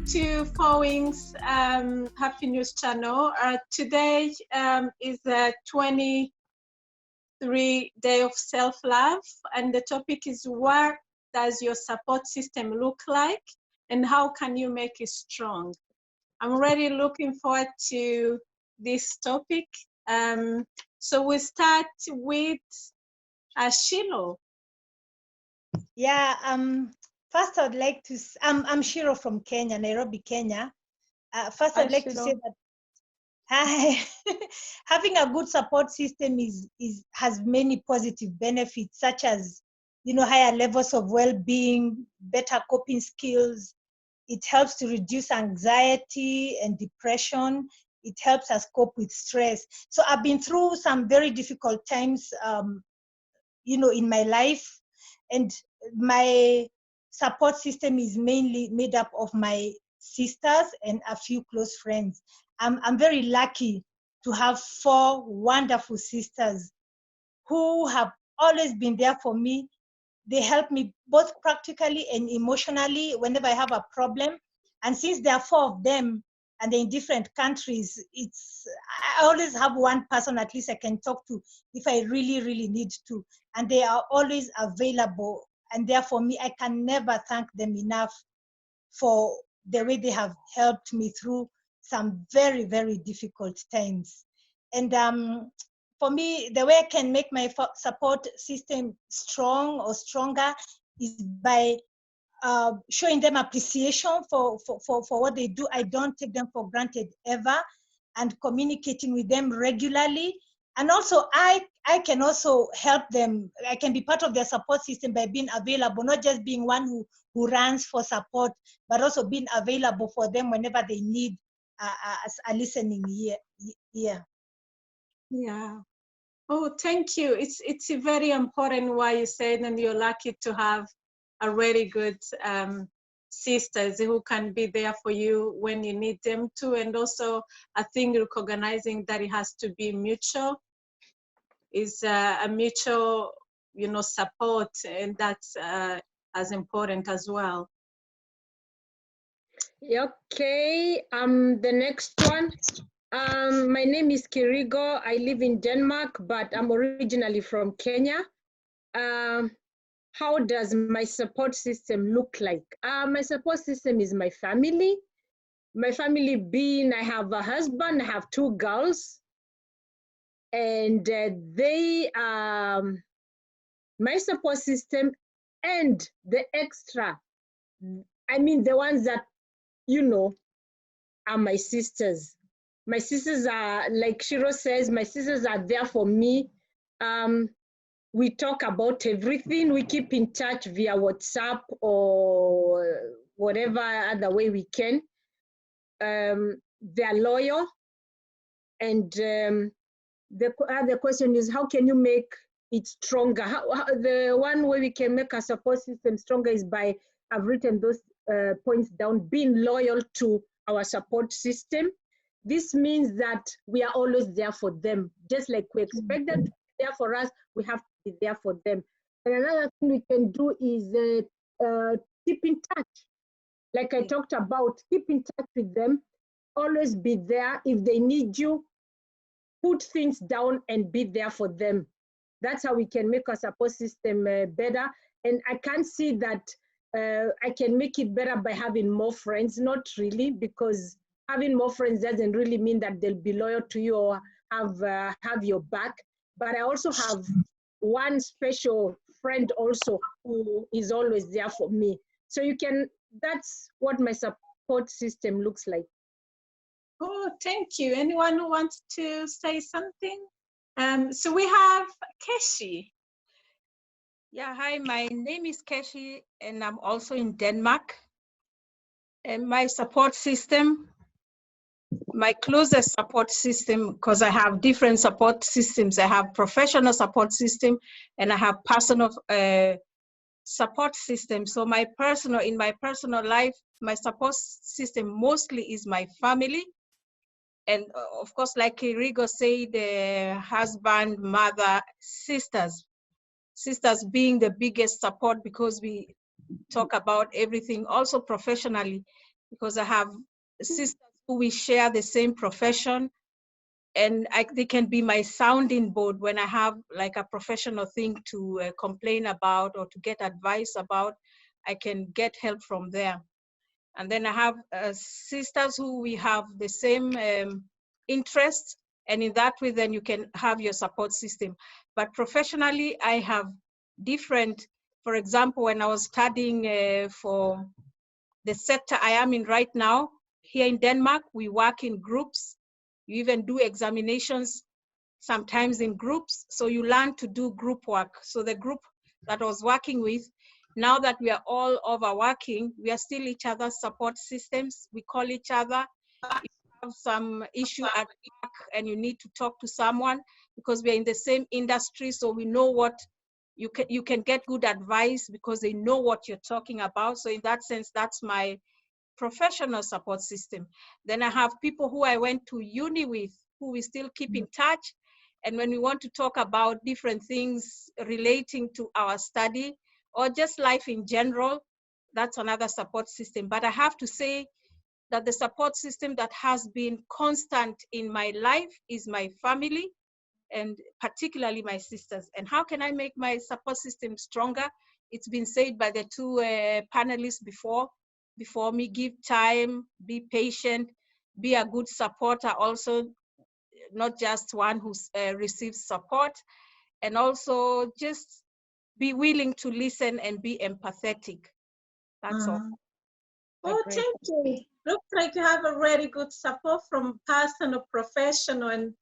to Four Wings Happy News channel. Today is the 23 Day of Self-Love, and the topic is, what does your support system look like and how can you make it strong? I'm really looking forward to this topic. So we'll start with Shilo. Yeah, first I'd like to, I'm Shiro from Kenya, Nairobi, Kenya. First I'd like to say that having a good support system has many positive benefits, such as, higher levels of well-being, better coping skills. It helps to reduce anxiety and depression. It helps us cope with stress. So I've been through some very difficult times, in my life, and my support system is mainly made up of my sisters and a few close friends. I'm very lucky to have 4 wonderful sisters who have always been there for me. They help me both practically and emotionally whenever I have a problem. And since there are 4 of them and they're in different countries, I always have one person at least I can talk to if I really, really need to. And they are always available. And therefore, I can never thank them enough for the way they have helped me through some very, very difficult times. And for me, the way I can make my support system strong or stronger is by showing them appreciation for what they do. I don't take them for granted ever, and communicating with them regularly. And also, I can also help them. I can be part of their support system by being available, not just being one who runs for support, but also being available for them whenever they need a listening ear. Yeah. Oh, thank you. It's very important what you said, and you're lucky to have a really good sisters who can be there for you when you need them to. And also, I think recognizing that it has to be mutual is a mutual, support, and that's as important as well. Okay, the next one. My name is Kirigo. I live in Denmark, but I'm originally from Kenya. How does my support system look like? My support system is my family. My family being, I have a husband, I have 2 girls, and they are my support system, and the extra, I mean the ones that, are my sisters. My sisters are, like Shiro says, my sisters are there for me. We talk about everything. We keep in touch via WhatsApp or whatever other way we can. They're loyal. And the other question is, how can you make it stronger? The one way we can make our support system stronger is by, I've written those points down, being loyal to our support system. This means that we are always there for them. Just like we expect them to be there for us, we have to be there for them. And another thing we can do is keep in touch. Like I talked about, keep in touch with them. Always be there. If they need you, put things down and be there for them. That's how we can make our support system better. And I can't see that I can make it better by having more friends. Not really, because having more friends doesn't really mean that they'll be loyal to you or have your back. But I also have one special friend also who is always there for me. So that's what my support system looks like. Oh, thank you. Anyone who wants to say something? So we have Keshi. Yeah, hi, my name is Keshi, and I'm also in Denmark. And my support system, my closest support system, because I have different support systems. I have professional support system and I have personal support system. So in my personal life, my support system mostly is my family. And of course, like Rigo said, the husband, mother, sisters being the biggest support, because we talk about everything. Also professionally, because I have sisters who we share the same profession, and they can be my sounding board when I have like a professional thing to complain about or to get advice about. I can get help from there. And then I have sisters who we have the same interests, and in that way, then you can have your support system. But professionally, I have different, for example, when I was studying for the sector I am in right now, here in Denmark, we work in groups. You even do examinations sometimes in groups. So you learn to do group work. So the group that I was working with, now that we are all overworking, we are still each other's support systems. We call each other. If you have some issue at work and you need to talk to someone, because we are in the same industry, so we know what you can get good advice because they know what you're talking about. So in that sense, that's my professional support system. Then I have people who I went to uni with, who we still keep in touch. And when we want to talk about different things relating to our study or just life in general, that's another support system. But I have to say that the support system that has been constant in my life is my family, and particularly my sisters. And how can I make my support system stronger? It's been said by the two panelists before me: give time, be patient, be a good supporter also, not just one who receives support, and also just be willing to listen and be empathetic. That's all. Oh, thank you. Looks like you have a really good support from personal, professional, and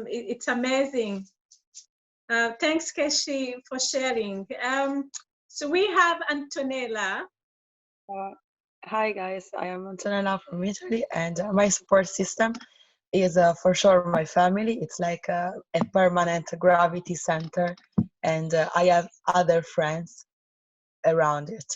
it's amazing. Thanks, Keshi, for sharing. So we have Antonella. Hi guys, I am Antonella from Italy, and my support system is for sure my family. It's like a permanent gravity center, and I have other friends around it.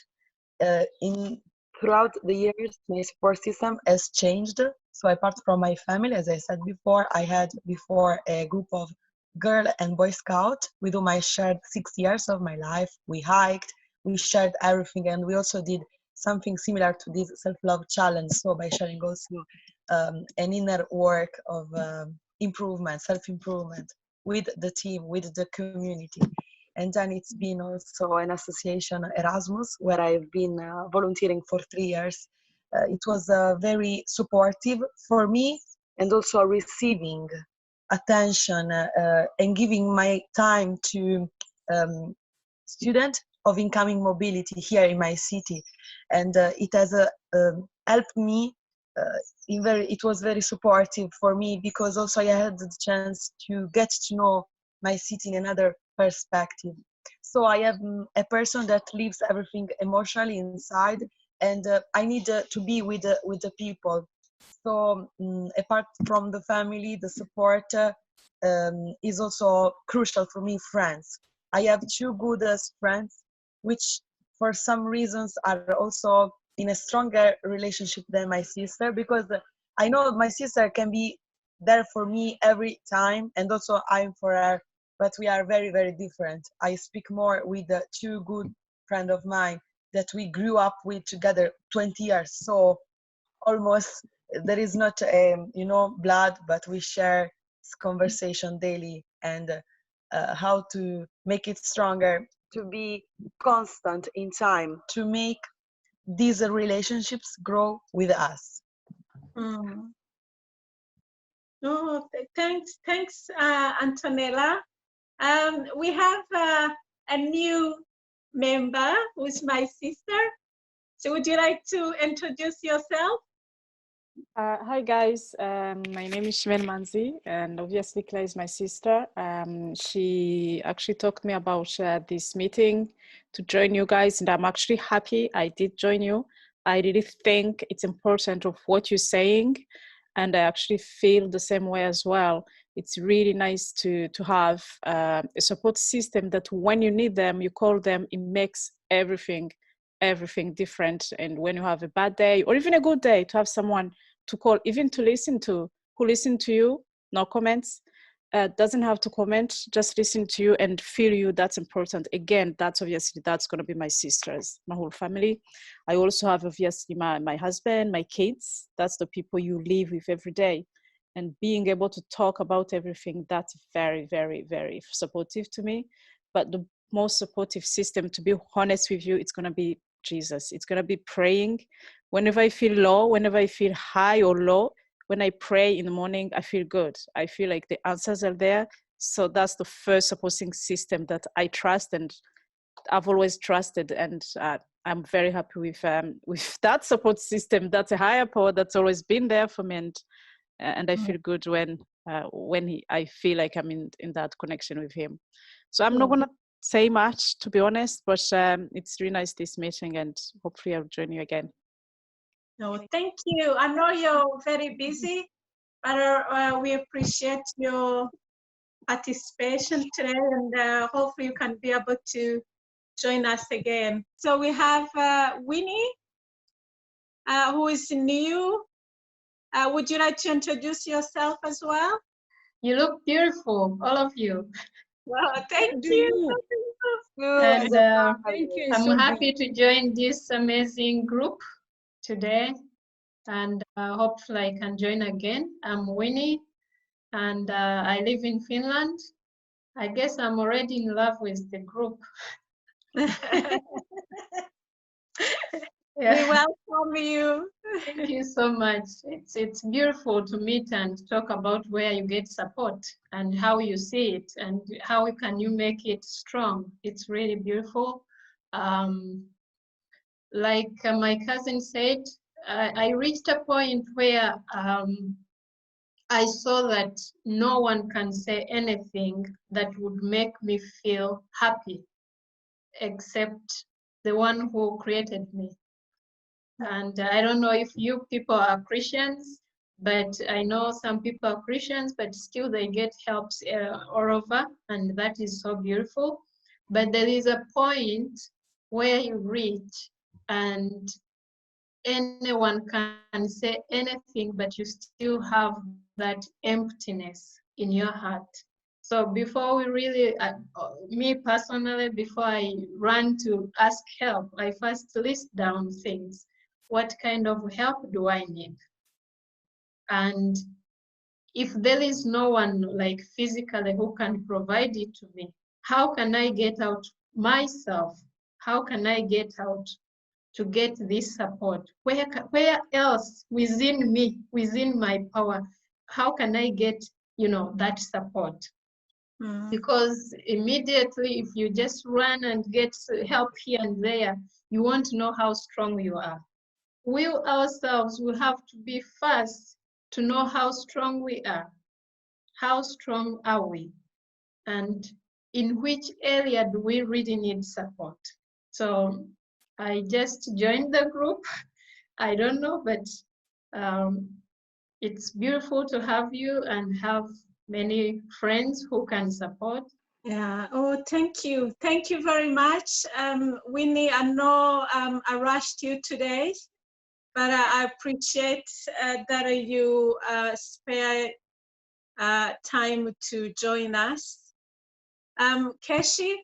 Throughout the years, my support system has changed. So apart from my family, as I said before, I had before a group of girl and boy scout with whom I shared 6 years of my life. We hiked, we shared everything, and we also did something similar to this self-love challenge. So by sharing also an inner work of improvement, self-improvement with the team, with the community. And then it's been also an association, Erasmus, where I've been volunteering for 3 years. It was very supportive for me, and also receiving attention and giving my time to students of incoming mobility here in my city. And it has helped me. It was very supportive for me, because also I had the chance to get to know my city in another perspective. So I am a person that lives everything emotionally inside, and I need to be with the people. So apart from the family, the support is also crucial for me. Friends, I have 2 good friends, which for some reasons are also in a stronger relationship than my sister, because I know my sister can be there for me every time, and also I'm for her, but we are very, very different. I speak more with 2 good friends of mine that we grew up with together 20 years. So almost there is not, blood, but we share conversation daily, and how to make it stronger, to be constant in time, to make these relationships grow with us. Oh, thanks, Antonella. We have a new member who's my sister. So would you like to introduce yourself? Hi guys, my name is Shimel Manzi, and obviously Claire is my sister. She actually talked me about this meeting to join you guys, and I'm actually happy I did join you. I really think it's important of what you're saying, and I actually feel the same way as well. It's really nice to have a support system that when you need them, you call them, it makes everything different. And when you have a bad day or even a good day, to have someone to call, even to listen to, who listen to you, no comments, doesn't have to comment, just listen to you and feel you. That's important. Again, that's obviously, that's going to be my sisters, my whole family. I also have obviously my husband, my kids. That's the people you live with every day. And being able to talk about everything, that's very, very, very supportive to me. But the most supportive system, to be honest with you, it's going to be Jesus. It's going to be praying. Whenever I feel low, whenever I feel high or low, when I pray in the morning, I feel good. I feel like the answers are there. So that's the first supporting system that I trust and I've always trusted. And I'm very happy with that support system. That's a higher power that's always been there for me. And I feel good when I feel like I'm in that connection with him. So I'm not going to say much, to be honest, but it's really nice, this meeting, and hopefully I'll join you again. No, thank you. I know you're very busy, but we appreciate your participation today, and hopefully you can be able to join us again. So we have Winnie, who is new. Would you like to introduce yourself as well? You look beautiful, all of you. Well, thank you. And Thank you. I'm happy to join this amazing group today, and hopefully I can join again. I'm Winnie, and I live in Finland. I guess I'm already in love with the group. We welcome you. Thank you so much. It's beautiful to meet and talk about where you get support and how you see it and how can you make it strong. It's really beautiful. Like my cousin said, I reached a point where I saw that no one can say anything that would make me feel happy except the one who created me. And I don't know if you people are Christians, but I know some people are Christians, but still they get helps all over, and that is so beautiful. But there is a point where you reach and anyone can say anything, but you still have that emptiness in your heart. So before we really, me personally, before I run to ask help, I first list down things. What kind of help do I need? And if there is no one like physically who can provide it to me, how can I get out myself? How can I get out to get this support? Where else within me, within my power, how can I get, that support? Because immediately, if you just run and get help here and there, you won't know how strong you are. We ourselves will have to be first to know how strong we are. How strong are we? And in which area do we really need support? So I just joined the group. I don't know, but it's beautiful to have you and have many friends who can support. Yeah. Oh, thank you. Thank you very much. Winnie, I know I rushed you today, but I appreciate that you spare time to join us. Keshi?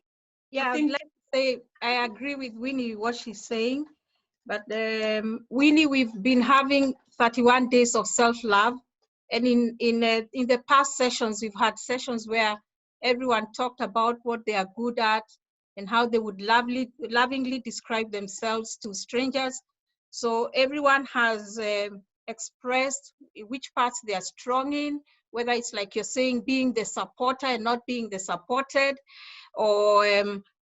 Yeah, I'd like to say I agree with Winnie what she's saying, but Winnie, we've been having 31 days of self-love, and in the past sessions, we've had sessions where everyone talked about what they are good at and how they would lovingly describe themselves to strangers. So everyone has expressed which parts they are strong in, whether it's like you're saying, being the supporter and not being the supported, or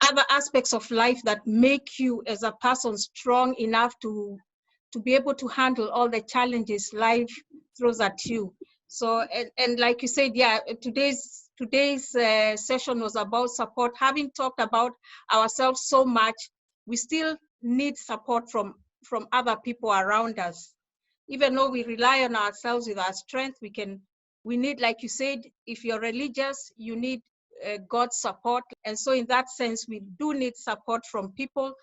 other aspects of life that make you as a person strong enough to be able to handle all the challenges life throws at you. So, and like you said, yeah, today's session was about support. Having talked about ourselves so much, we still need support from other people around us. Even though we rely on ourselves with our strength, we need, like you said, if you're religious, you need God's support. And so in that sense, we do need support from people,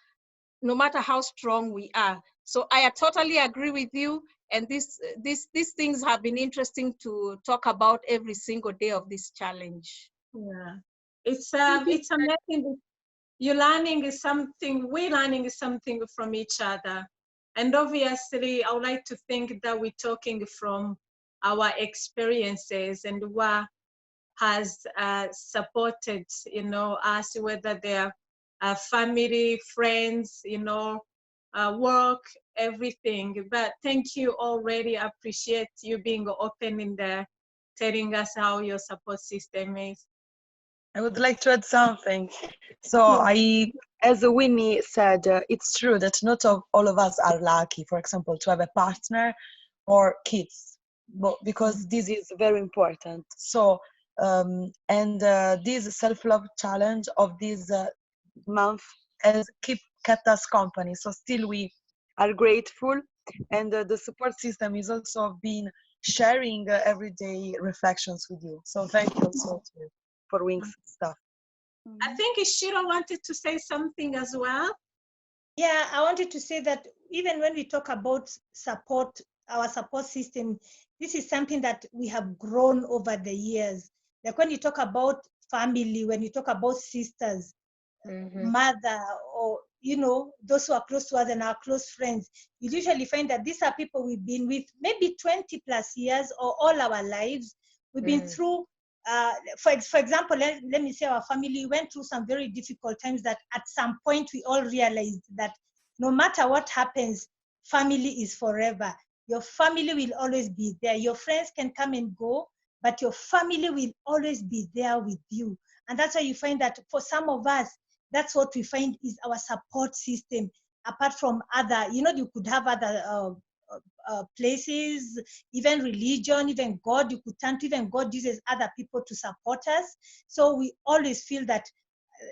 no matter how strong we are. So I totally agree with you. And these things have been interesting to talk about every single day of this challenge. Yeah, it's amazing. We're learning something from each other. And obviously, I would like to think that we're talking from our experiences and what has supported, us, whether they're family, friends, work, everything. But thank you already. I appreciate you being open in there, telling us how your support system is. I would like to add something. So as Winnie said, it's true that not all of us are lucky, for example, to have a partner or kids, but because this is very important. So, this self-love challenge of this month has kept us company. So still we are grateful, and the support system is also been sharing everyday reflections with you. So thank you also for Wings stuff. I think Ishiro wanted to say something as well. Yeah, I wanted to say that even when we talk about support, our support system, this is something that we have grown over the years. Like when you talk about family, when you talk about sisters, mother, or those who are close to us and our close friends, you usually find that these are people we've been with maybe 20 plus years or all our lives. We've been through for example, let me say our family went through some very difficult times that at some point we all realized that no matter what happens, family is forever. Your family will always be there. Your friends can come and go, but your family will always be there with you. And that's why you find that for some of us, that's what we find is our support system. Apart from other, you could have other places, even religion, even God, you could turn to, even God uses other people to support us. So we always feel that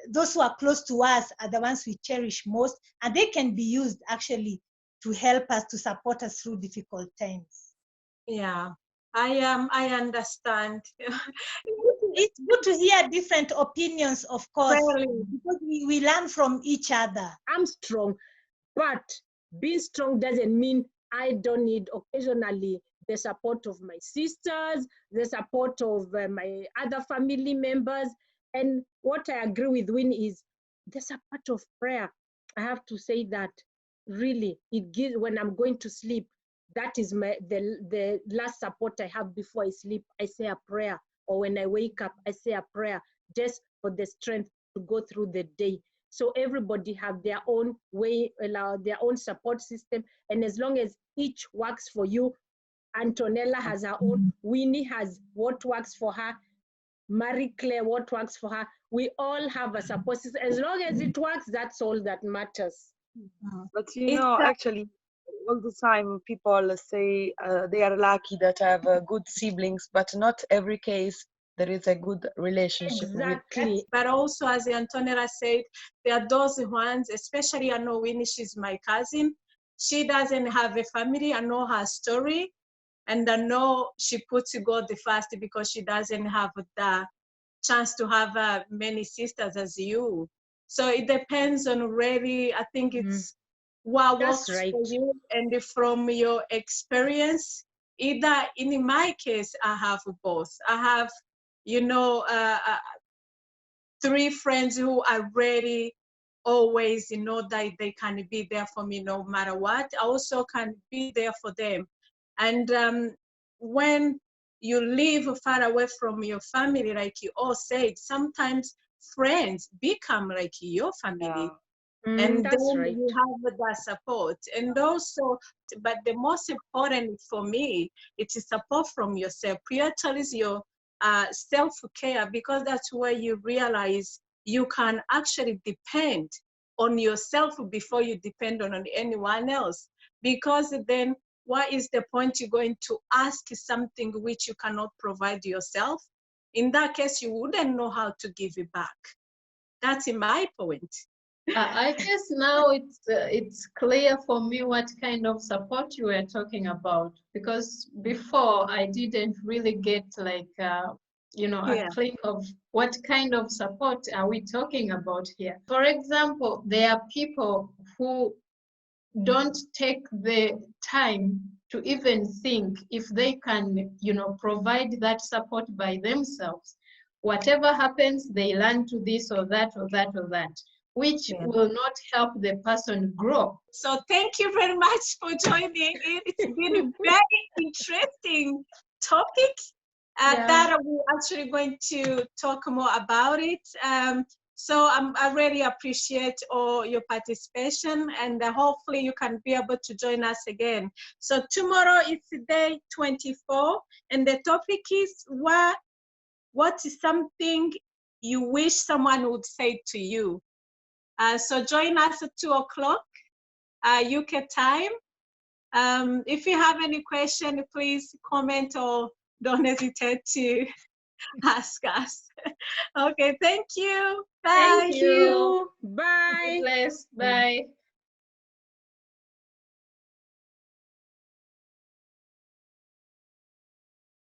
those who are close to us are the ones we cherish most, and they can be used actually to help us, to support us through difficult times. Yeah, I understand. It's good to hear different opinions, of course, because we learn from each other. I'm strong, but being strong doesn't mean I don't need occasionally the support of my sisters, the support of my other family members. And what I agree with Win is the support of prayer. I have to say that really it gives when I'm going to sleep. That is the last support I have before I sleep. I say a prayer, or when I wake up, I say a prayer just for the strength to go through the day. So everybody have their own way, their own support system. And as long as each works for you, Antonella has her own, Winnie has what works for her, Marie Claire, what works for her. We all have a support system. As long as it works, that's all that matters. But actually, all the time people say they are lucky that have good siblings, but not every case there is a good relationship. Exactly. But also, as Antonella said, there are those ones, especially I know Winnie, she's my cousin. She doesn't have a family. I know her story. And I know she puts God first because she doesn't have the chance to have many sisters as you. So it depends on really, I think it's what works for you. And from your experience, either in my case, I have both. I have, 3 friends who are ready always, that they can be there for me no matter what. I also can be there for them. And when you live far away from your family, like you all said, sometimes friends become like your family. And then you have that support. And also, but the most important for me, it is support from yourself. Prioritize your self-care, because that's where you realize you can actually depend on yourself before you depend on anyone else. Because then what is the point you're going to ask something which you cannot provide yourself? In that case, you wouldn't know how to give it back. That's my point. I guess now it's clear for me what kind of support you were talking about, because before I didn't really get like a click of what kind of support are we talking about here. For example, there are people who don't take the time to even think if they can, you know, provide that support by themselves. Whatever happens, they learn to this or that or that or that, which will not help the person grow. So thank you very much for joining in. It's been a very interesting topic that we're actually going to talk more about it. So I really appreciate all your participation, and hopefully you can be able to join us again. So tomorrow is day 24, and the topic is what is something you wish someone would say to you? So join us at 2 o'clock UK time. If you have any question, please comment or don't hesitate to ask us. Okay, thank you. Bye. Thank you. Bye. Be blessed. Bye.